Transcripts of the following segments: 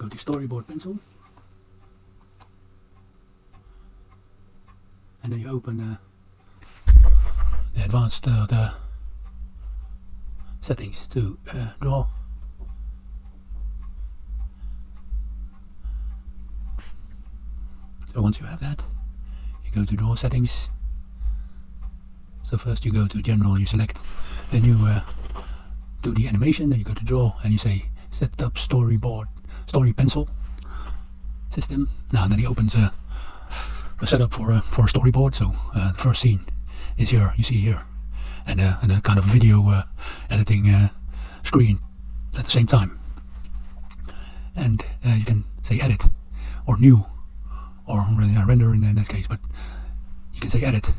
go to storyboard pencil, and then you open the advanced the settings to draw. So once you have that, you go to draw settings. So first you go to general, you select the new 2D animation, then you go to draw and you say set up StoryPencil system. Now then he opens a setup for a storyboard. So the first scene is here, you see here, and a kind of video editing screen at the same time. And you can say edit or new or render in that case, but you can say edit,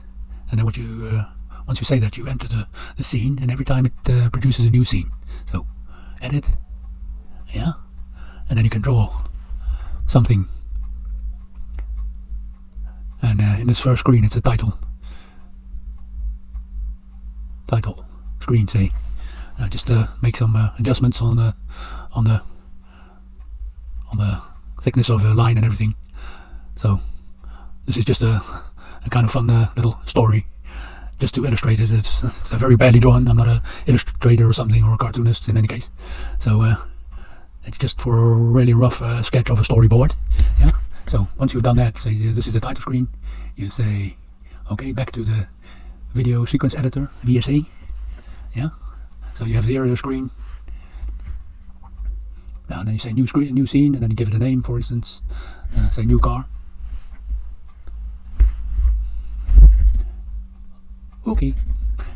and then what you once you say that, you enter the scene, and every time it produces a new scene. So edit, yeah, and then you can draw something. And in this first screen, it's a title screen. Say, just make some adjustments on the thickness of a line and everything. So this is just a kind of fun little story, just to illustrate it. It's very badly drawn. I'm not an illustrator or something, or a cartoonist in any case. So it's just for a really rough sketch of a storyboard. Yeah. So once you've done that, say this is the title screen. You say, okay, back to the video sequence editor, VSE. Yeah. So you have the area screen. Now then you say new screen, new scene, and then you give it a name. For instance, say new car. Okay,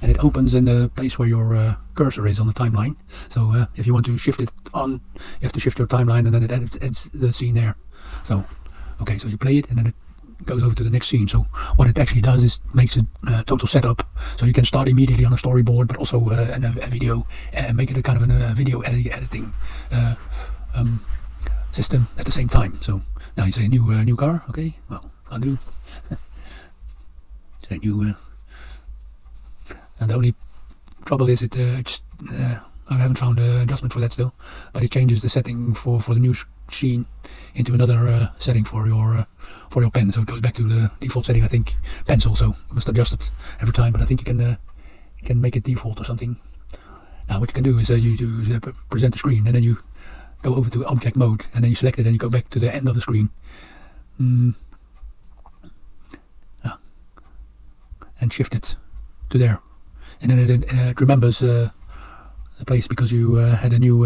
and it opens in the place where your cursor is on the timeline. So if you want to shift it on, you have to shift your timeline, and then it edits the scene there. So okay, so you play it, and then it goes over to the next scene. So what it actually does is makes a total setup, so you can start immediately on a storyboard, but also a video, and make it a kind of a video editing system at the same time. So now you say new car. Okay, well, I'll do. Say new. And the only trouble is I haven't found an adjustment for that still, but it changes the setting for the new scene into another setting for your pen. So it goes back to the default setting, I think, pencil. So you must adjust it every time, but I think you can make it default or something. Now what you can do is you present the screen, and then you go over to object mode, and then you select it, and you go back to the end of the screen. And shift it to there. And then it remembers the place because you had a new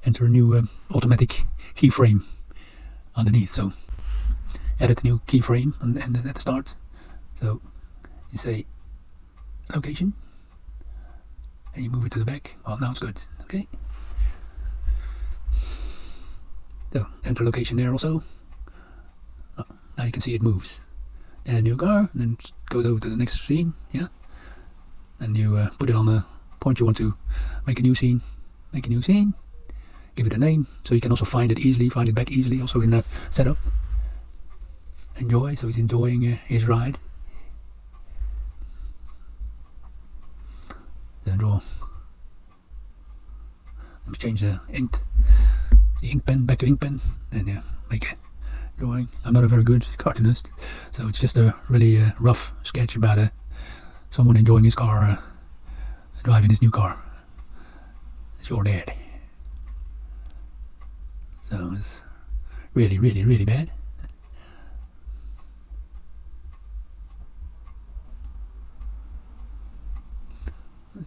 enter a new automatic keyframe underneath. So edit a new keyframe and then at the start. So you say location, and you move it to the back. Well, now it's good. Okay. So enter location there also. Oh, now you can see it moves. And new car, and then goes over to the next scene. Yeah. And you put it on the point you want to make a new scene. Make a new scene. Give it a name, so you can also find it easily, find it back easily, also in that setup. Enjoy, so he's enjoying his ride. Then draw. Let me change the ink pen back to ink pen, and make a drawing. I'm not a very good cartoonist, so it's just a really rough sketch about someone enjoying his car, driving his new car. It's your dad. So it's really, really, really bad.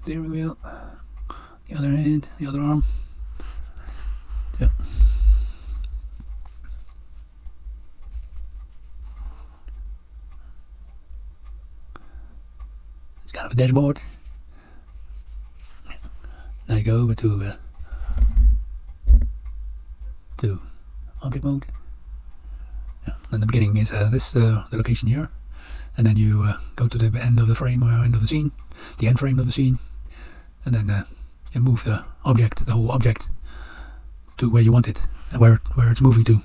Steering wheel, the other hand, the other arm. Yeah. It's kind of a dashboard. Now you go over to object mode. Yeah. And the beginning is the location here, and then you go to the end of the frame or end of the scene, the end frame of the scene, and then you move the whole object to where you want it and where it's moving to.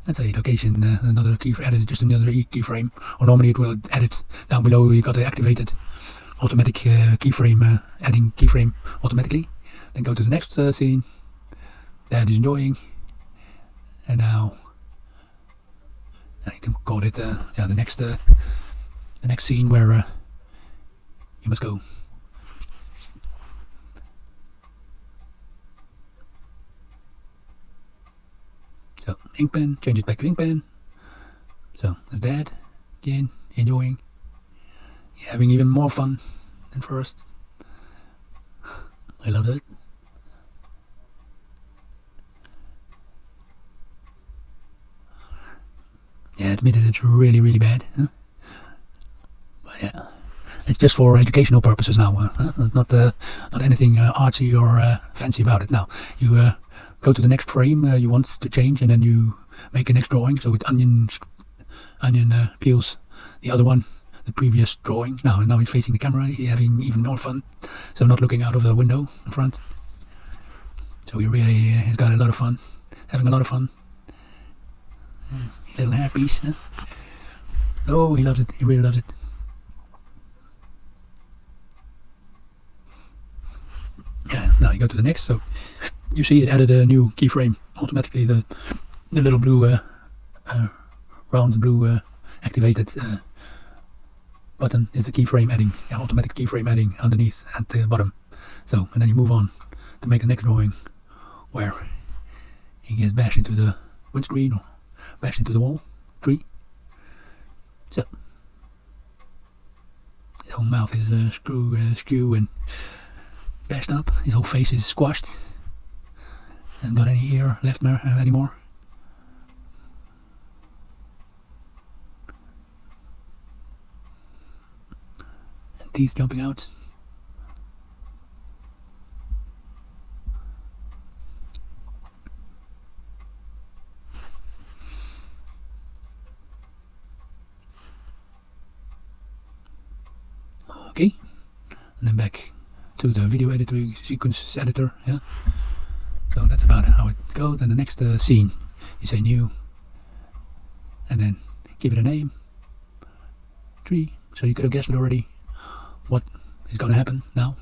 Let's say location, another keyframe, just another keyframe, or normally it will edit down below. You got to activate it, automatic keyframe, adding keyframe automatically. Then go to the next scene. Dad is enjoying. And now you can call it the next scene where you must go. So ink pen, change it back to ink pen. So that's that. Again, enjoying, having even more fun than first. I love it. Yeah, admitted it's really bad. Huh? But yeah, it's just for educational purposes now. Not anything artsy or fancy about it. Now you go to the next frame you want to change, and then you make a next drawing. So it onion peels the other one, the previous drawing. Now he's facing the camera, he's having even more fun. So not looking out of the window in front. So he really has got a lot of fun, having a lot of fun. Little hairpiece. Huh? Oh, he loves it. He really loves it. Yeah. Now you go to the next. So you see it added a new keyframe automatically. The little blue round blue activated button is the keyframe adding, automatic keyframe adding underneath at the bottom. So, and then you move on to make the next drawing where he gets bashed into the windscreen or bashed into the wall, tree. So his whole mouth is skew and bashed up. His whole face is squashed. Hasn't got any ear left anymore. And teeth jumping out. Okay, and then back to the video editing sequence editor. Yeah, so that's about how it goes. And the next scene, you say new, and then give it a name, tree. So you could have guessed it already what is going to happen now.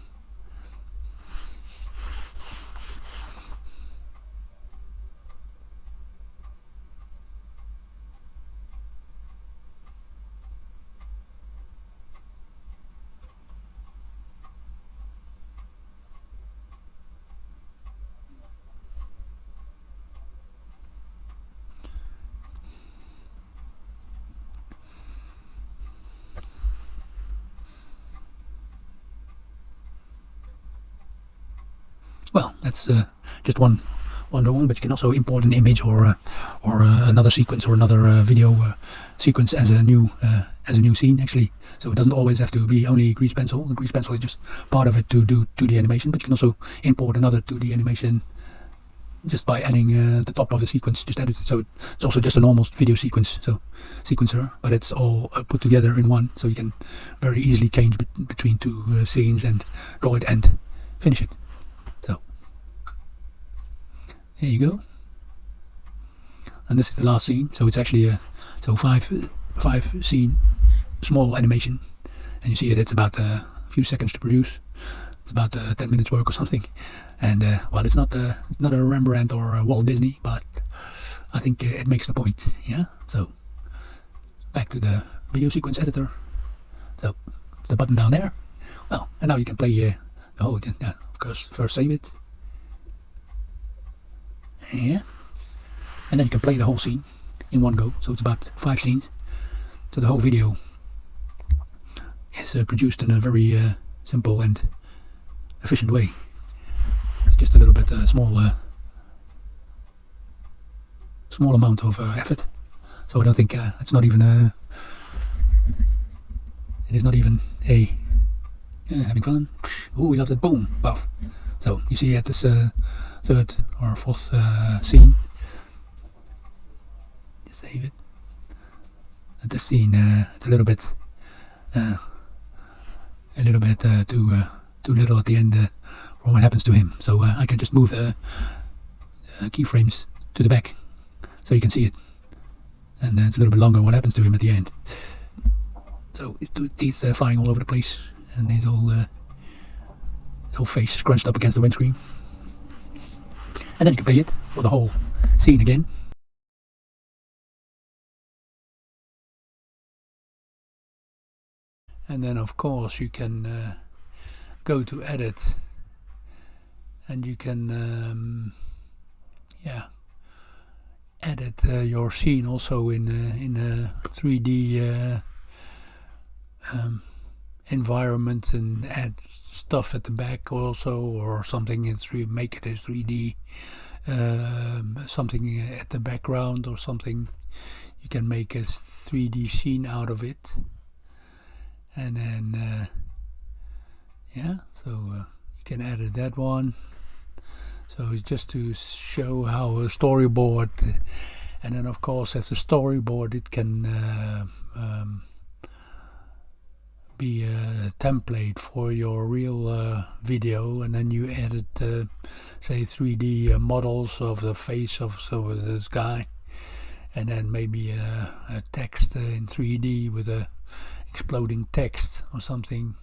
Well, that's just one drawing, but you can also import an image or another sequence or another video sequence as a new scene actually. So it doesn't always have to be only grease pencil. The grease pencil is just part of it to do 2D animation, but you can also import another 2D animation just by adding the top of the sequence. Just edit it, so it's also just a normal video sequence, so sequencer, but it's all put together in one, so you can very easily change between two scenes and draw it and finish it. So there you go. And this is the last scene, so it's actually a five scene small animation, and you see it's about a few seconds to produce. It's about 10 minutes work or something, and well, it's not a Rembrandt or a Walt Disney, but I think it makes the point. Yeah. So back to the video sequence editor. So it's the button down there. Well, and now you can play the whole. Yeah, of course, first save it. Yeah, and then you can play the whole scene in one go. So it's about 5 scenes. So the whole video is produced in a very simple and efficient way. It's just a little bit small amount of effort. So I don't think it's not even a. It is not even a. Having fun. Oh, we love that. Boom, buff. So you see at this third or fourth scene. Save it. At this scene, it's a little bit too little at the end for what happens to him. So I can just move the keyframes to the back, so you can see it, and it's a little bit longer what happens to him at the end. So his teeth flying all over the place, and his whole face scrunched up against the windscreen. And then you can play it for the whole scene again. And then of course you can go to edit, and you can edit your scene also in a 3D environment, and add stuff at the back also, or something in 3D, make it a 3D something at the background or something. You can make a 3D scene out of it, and then so you can edit that one. So it's just to show how a storyboard, and then of course after storyboard it can be a template for your real video, and then you edit say 3D models of the face of this guy, and then maybe a text in 3D with a exploding text or something,